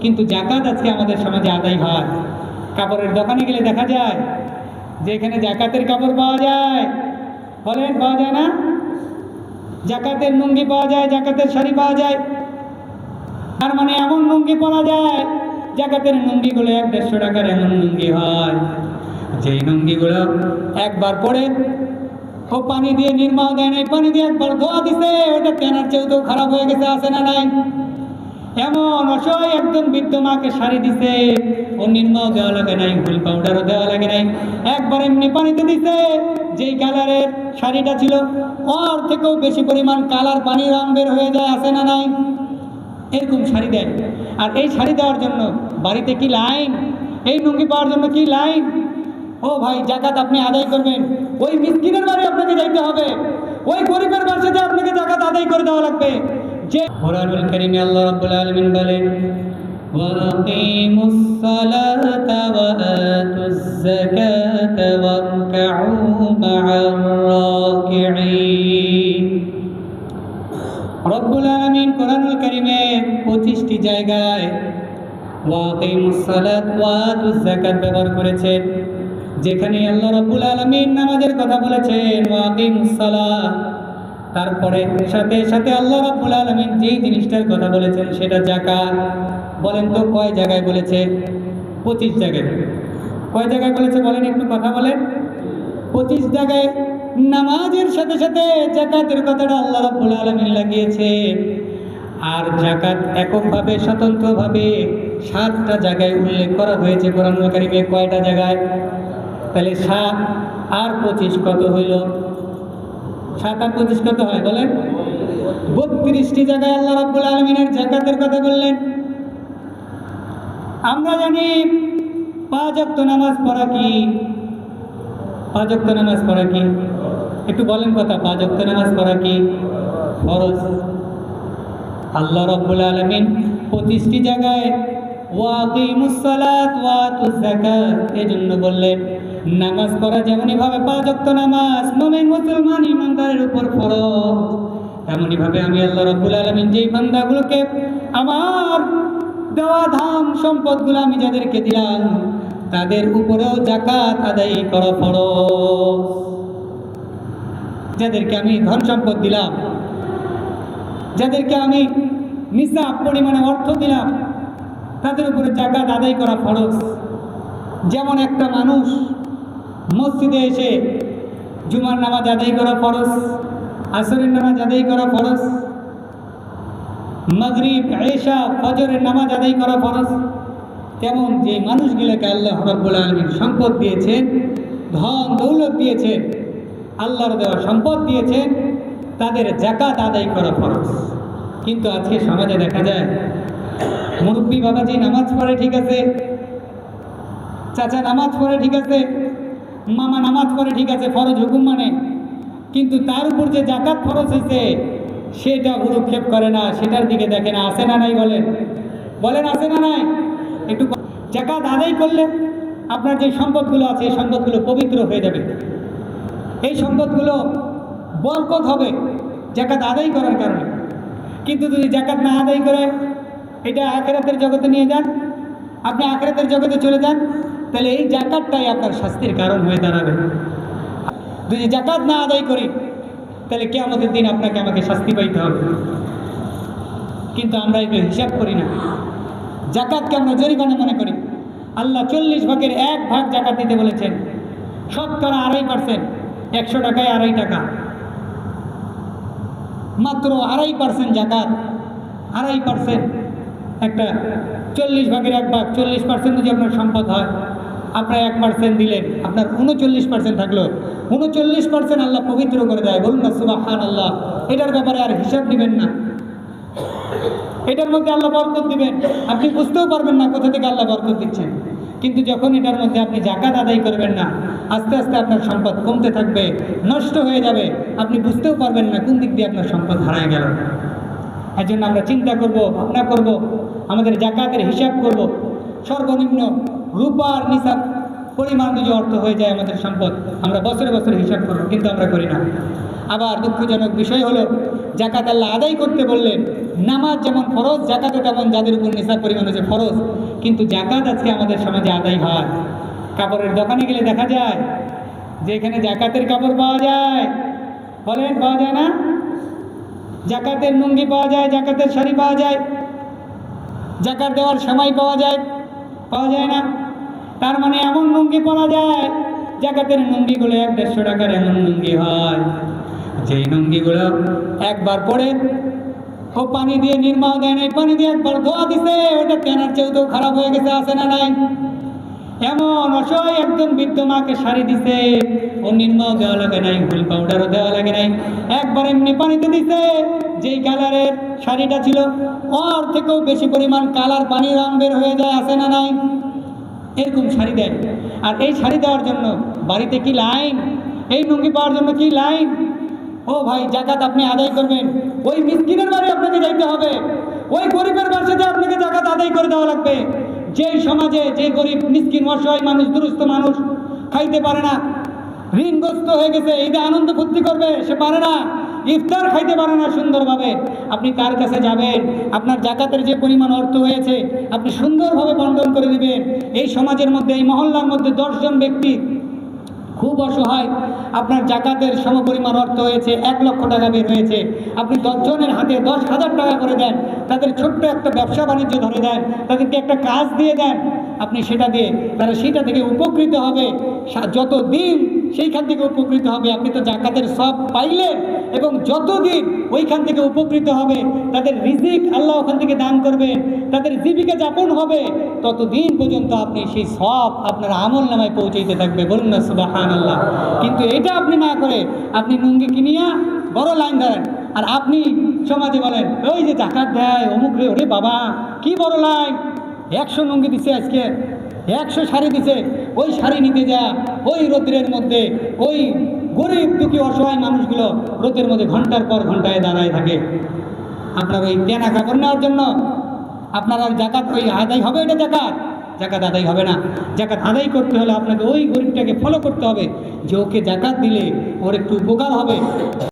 কিন্তু জাকাত আজকে আমাদের সমাজে আদায় হয়। কাপড়ের দোকানে গেলে দেখা যায় যে এখানে জাকাতের কাপড় পাওয়া যায়, বলেন পাওয়া যায় না? জাকাতের লুঙ্গি পাওয়া যায়, জাকাতের শাড়ি পাওয়া যায়। তার মানে এমন লুঙ্গি পরা যায়, জাকাতের লুঙ্গিগুলো 100-150 টাকার এমন লুঙ্গি হয়, যেই লুঙ্গিগুলো একবার পরে ও পানি দিয়ে নির্মাও দেয় নাই, পানি দিয়ে একবার ধোয়া দিছে, ওটা কেনার চেয়েও তো খারাপ হয়ে গেছে, আছে না নাই? এমন অসহায় একজন বৃদ্ধ মাকে শাড়ি দিছে, ও নির্মাও দেওয়া লাগে নাই, হুইল পাউডারও দেওয়া লাগে নাই, একবার এমনি পানিতে দিছে, যেই কালারের শাড়িটা ছিল ওর থেকেও বেশি পরিমাণ কালার, পানি রং বের হয়ে যায়, আছে না নাই? এরকম শাড়ি দেয়। আর এই শাড়ি দেওয়ার জন্য বাড়িতে কি লাইন, এই লুঙ্গি পাওয়ার জন্য কি লাইন? ও ভাই, জাকাত আপনি আদায় করবেন, ওই মিসকিনের বাড়ি আপনাকে যাইতে হবে, ওই গরিবের বাড়িতে আপনাকে জাকাত আদায় করে দেওয়া লাগবে। যে কোরআনুল কারীমে আল্লাহ রাব্বুল আলামিন বলেন, ওয়াকিমুস সালাতা ওয়া আতুজ যাকাতা ওয়ারকাউ মা'আর রাকিঈন। রব্বুল আলামিন কোরআনুল কারীমে 25টি জায়গায় ওয়াকিমুস সালাত ওয়া আতুজ যাকাত ব্যবহার করেছেন, যেখানে আল্লাহ রাব্বুল আলামিন নামাজের কথা বলেছেন ওয়াকিমুস সালাত, তারপরে সাথে সাথে আল্লাহ রাব্বুল আলামিন যেই জিনিসটার কথা বলেছেন সেটা যাকাত। বলেন তো কয় জায়গায় বলেছে? 25 জায়গায়। কয় জায়গায় বলেছে বলেন, একটু কথা বলেন। 25 জায়গায় নামাজের সাথে সাথে যাকাতের কথাটা আল্লাহ রাব্বুল আলামিন লাগিয়েছে। আর যাকাত এককভাবে স্বতন্ত্রভাবে 7টা জায়গায় উল্লেখ করা হয়েছে কোরআনুল কারীমে। কয়টা জায়গায়? তাহলে 7 আর 25 কত হইল? 7 আর 25 কত হয় বলেন? 32টি জায়গায় আল্লাহ রাব্বুল আলামিনের যাকাতের কথা বললেন। আমরা জানি 5 ওয়াক্ত নামাজ পড়া কি? 5 ওয়াক্ত নামাজ পড়া কি? একটু বলেন কথা, 5 ওয়াক্ত নামাজ পড়া কি? ফরজ। আল্লাহ রাব্বুল আলামিন 25টি জায়গায় ওয়াকিমুস সালাত ওয়া আতুজ যাকাত এজন্য বললেন, নামাজ পড়া যেমনই ভাবে 5 ওয়াক্ত নামাজ মুমিন মুসলমান ইমানদারের উপর ফরজ, তেমনি ভাবে আমি আল্লাহ রাব্বুল আলামিন যেই বান্দাগুলোকে আমার দেওয়া ধন সম্পদগুলো আমি যাদেরকে দিলাম তাদের উপরেও যাকাত আদায় করা ফরজ। যাদেরকে আমি ধন সম্পদ দিলাম, যাদেরকে আমি নিসাব পরিমাণে অর্থ দিলাম, তাদের উপরে যাকাত আদায় করা ফরজ। যেমন একটা মানুষ মসজিদে এসে জুমার নামাজ আদায় করা ফরজ, আসরের নামাজ আদায় করা ফরজ, মাগরিব এশা ফজরের নামাজ আদায় করা ফরজ, তেমন যে মানুষগুলোকে আল্লাহ রাব্বুল আলামিন সম্পদ দিয়েছেন, ধন দৌলত দিয়েছেন, আল্লাহর দেওয়া সম্পদ দিয়েছেন, তাদের যাকাত আদায় করা ফরজ। কিন্তু আজকে সমাজে দেখা যায় মুরব্বী বাবাজি নামাজ পড়ে ঠিক আছে, চাচা নামাজ পড়ে ঠিক আছে, মামা নামাজ পড়ে ঠিক আছে, ফরজ হুকুম মানে, কিন্তু তার উপর যে যাকাত ফরজ হয়েছে সেটা ভ্রুক্ষেপ করে না, সেটার দিকে দেখে না। আছে না নাই বলেন? বলেন আছে না নাই? একটু যাকাত আদায় করলে আপনার যে সম্পদগুলো আছে এই সম্পদগুলো পবিত্র হয়ে যাবে, এই সম্পদগুলো বরকত হবে যাকাত আদায় করার কারণে। কিন্তু যদি যাকাত না আদায় করে এটা আখিরাতের জগতে নিয়ে যান, আপনি আখিরাতের জগতে চলে যান, তাহলে এই যাকাতটাই আপনার শাস্তির কারণ হয়ে দাঁড়াবে। যদি যাকাত না আদায় করি তাহলে কিয়ামতের দিন আপনাকে আমাকে শাস্তি পাইতে হবে। কিন্তু আমরা এগুলো হিসাব করি না, যাকাতকে আমরা জরিমানা মনে করি। আল্লাহ 40 ভাগের 1 ভাগ যাকাত দিতে বলেছেন, শতকরা 2.5%, 100 টাকায় 2.5 টাকা, মাত্র 2.5% যাকাত, 2.5%। একটা 40 ভাগের 1 ভাগ, 40% যদি আপনার সম্পদ হয়, আপনার 1% দিলেন, আপনার 39% থাকলো। 39% আল্লাহ পবিত্র করে দেয়। বলুন না সুবহানাল্লাহ। এটার ব্যাপারে আর হিসাব দিবেন না, এটার মধ্যে আল্লাহ বরকত দিবেন, আপনি বুঝতেও পারবেন না কোথা থেকে আল্লাহ বরকত দিচ্ছেন। কিন্তু যখন এটার মধ্যে আপনি যাকাত আদায় করবেন না, আস্তে আস্তে আপনার সম্পদ কমতে থাকবে, নষ্ট হয়ে যাবে, আপনি বুঝতেও পারবেন না কোন দিক দিয়ে আপনার সম্পদ হারায় গেল। এর জন্য আমরা চিন্তা করব, ভাবনা করব, আমাদের যাকাতের হিসাব করব। সর্বনিম্ন রূপার নিসাব পরিমাণ যদি অর্থ হয়ে যায় আমাদের সম্পদ, আমরা বছরে বছরে হিসাব করব, কিন্তু আমরা করি না। আবার দুঃখজনক বিষয় হলো জাকাত আল্লাহ আদায় করতে বললেন। নামাজ যেমন ফরজ, জাকাতও তেমন যাদের উপর নিসাব পরিমাণ হচ্ছে ফরজ। কিন্তু জাকাত আজকে আমাদের সমাজে আদায় হয়। কাপড়ের দোকানে গেলে দেখা যায় যে এখানে জাকাতের কাপড় পাওয়া যায়, বলেন পাওয়া যায় না? জাকাতের লুঙ্গি পাওয়া যায়, জাকাতের শাড়ি পাওয়া যায়, জাকাত দেওয়ার সময় পাওয়া যায়, পাওয়া যায় না? তার মানে এমন লুঙ্গি পরা যায়, জাকাতের লুঙ্গিগুলো 100-150 টাকার এমন লুঙ্গি হয়, যেই লুঙ্গিগুলো একবার পরে ও পানি দিয়ে নির্মাও দেয় নাই, পানি দিয়ে একবার ধোয়া দিছে, ওটা কেনার চেয়েও খারাপ হয়ে গেছে, আছে না নাই? এমন অসহায় একজন বৃদ্ধ মাকে শাড়ি দিছে, ও নির্মাও দেওয়া লাগে নাই, হুল পাউডারও দেওয়া লাগে নাই, একবার এমনি পানিতে দিছে, যেই কালারের শাড়িটা ছিল ওর থেকেও বেশি পরিমাণ কালার, পানি রং বের হয়ে যায়, আছে না নাই? এরকম শাড়ি দেয়। আর এই শাড়ি দেওয়ার জন্য বাড়িতে কি লাইন? এই লুঙ্গি পাওয়ার জন্য কি লাইন? ও ভাই, জাকাত আপনি আদায় করবেন, ওই মিসকিনের বাড়ি আপনাকে যাইতে হবে, ওই গরিবের বাসাতে আপনাকে জাকাত আদায় করে দেওয়া লাগবে। যেই সমাজে যে গরিব মিসকিন অসহায় মানুষ, দুরস্থ মানুষ খাইতে পারে না, ঋণগ্রস্ত হয়ে গেছে, ঈদে আনন্দ ফুর্তি করবে সে পারে না, ইফতার খাইতে পারে না সুন্দরভাবে, আপনি তার কাছে যাবেন, আপনার জাকাতের যে পরিমাণ অর্থ হয়েছে আপনি সুন্দরভাবে বন্টন করে দিবেন। এই সমাজের মধ্যে, এই মহল্লার মধ্যে 10 জন ব্যক্তি খুব অসহায়, আপনার জাকাতের সমপরিমাণ অর্থ হয়েছে 1 লক্ষ টাকা বের হয়েছে, আপনি 10 জনের হাতে 10,000 টাকা করে দেন, তাদের ছোট্ট একটা ব্যবসা বাণিজ্য ধরে দেন, তাদেরকে একটা কাজ দিয়ে দেন, আপনি সেটা দিয়ে তারা সেটা থেকে উপকৃত হবে, যতদিন সেইখান থেকে উপকৃত হবে, আপনি তো জাকাতের সব পাইলেন, এবং যতদিন ওইখান থেকে উপকৃত হবে, তাদের রিজিক আল্লাহ ওখান থেকে দান করবেন, তাদের জীবিকা যাপন হবে, ততদিন পর্যন্ত আপনি সেই সব আপনার আমল নামায় পৌঁছাইতে থাকবে। বলুন না সুবহানাল্লাহ। কিন্তু এটা আপনি না করে আপনি লুঙ্গি কিনিয়া বড় লাইন ধরেন, আর আপনি সমাজে বলেন ওই যে জাকাত দেয় অমুক রে, ওরে বাবা কি বড় লাইন, 100 লুঙ্গি দিছে, আজকে 100 শাড়ি দিছে, ওই শাড়ি নিতে যা ওই রোদ্রের মধ্যে ওই গরিব দুঃখী অসহায় মানুষগুলো রোদের মধ্যে ঘন্টার পর ঘন্টায় দাঁড়ায় থাকে, আপনার ওই কেনা কাপড় নেওয়ার জন্য আপনার আর জাকাত ওই আদায় হবে? এটা জাকাত? জাকাত আদায় হবে না। জাকাত আদায় করতে হলে আপনাকে ওই গরিবটাকে ফলো করতে হবে, যে ওকে জাকাত দিলে ওর একটু উপকার হবে।